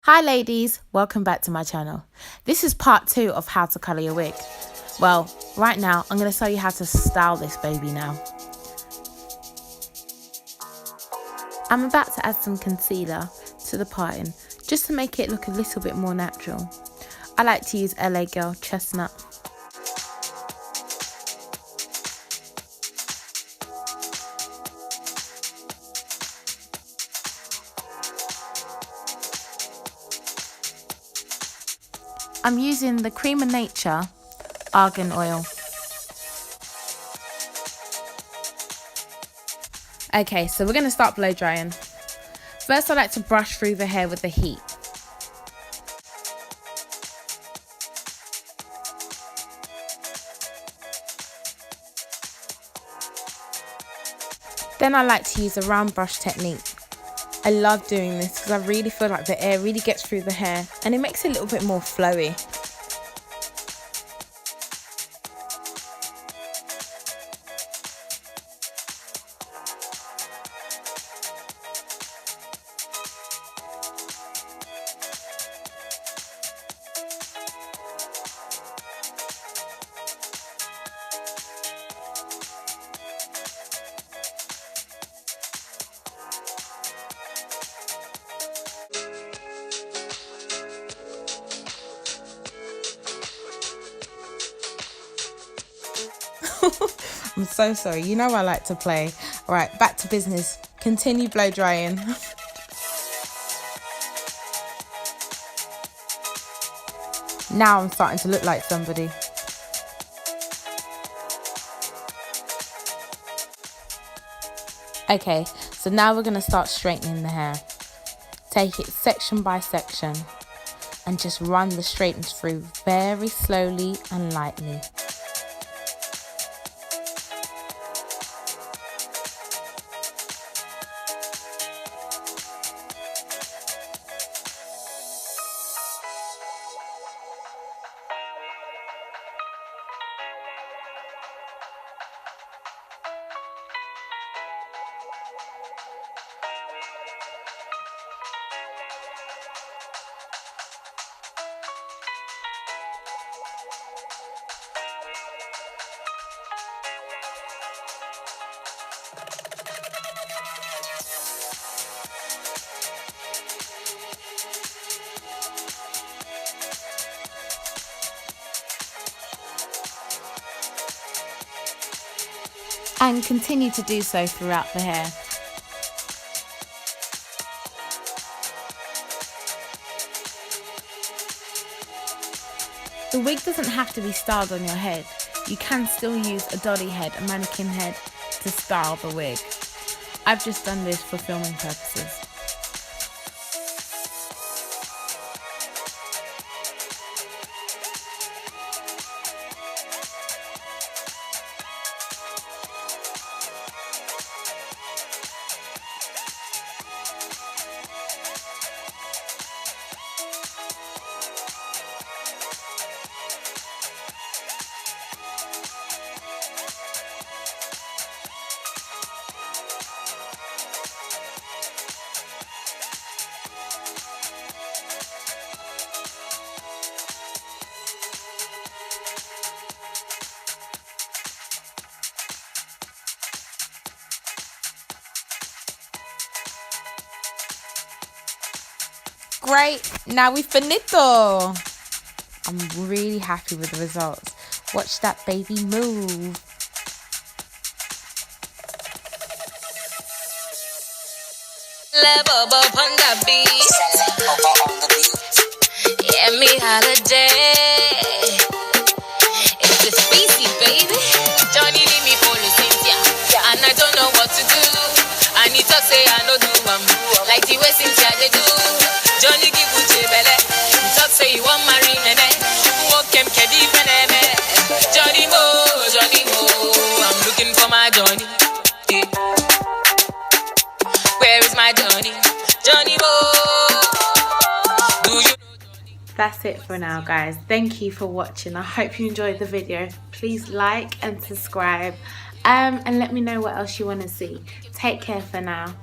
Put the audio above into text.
Hi ladies, welcome back to my channel. This is part 2 of how to colour your wig. Well, right now I'm going to show you how to style this baby now. I'm about to add some concealer to the parting just to make it look a little bit more natural. I like to use LA Girl Chestnut. I'm using the Cream of Nature Argan Oil. Okay, so we're going to start blow drying. First I like to brush through the hair with the heat. Then I like to use a round brush technique. I love doing this because I really feel like the air really gets through the hair and it makes it a little bit more flowy. I'm so sorry, you know I like to play. Alright, back to business. Continue blow drying. Now I'm starting to look like somebody. Okay, so now we're going to start straightening the hair. Take it section by section and just run the straightens through very slowly and lightly. And continue to do so throughout the hair. The wig doesn't have to be styled on your head. You can still use a dolly head, a mannequin head, to style the wig. I've just done this for filming purposes. Great, now we finito. I'm really happy with the results. Watch that baby move. Yeah, me holiday. It's a species, baby. Johnny leave me for Cynthia, and I don't know what to do. I need to say I know do like the way Cynthia they do. Johnny give Uche belle. Talk say you want marry me. Walk him kedi feneme. Johnny Mo. I'm looking for my Johnny. Yeah. Where is my Johnny? Johnny Mo. Do you know Johnny? That's it for now, guys. Thank you for watching. I hope you enjoyed the video. Please like and subscribe. And let me know what else you want to see. Take care for now.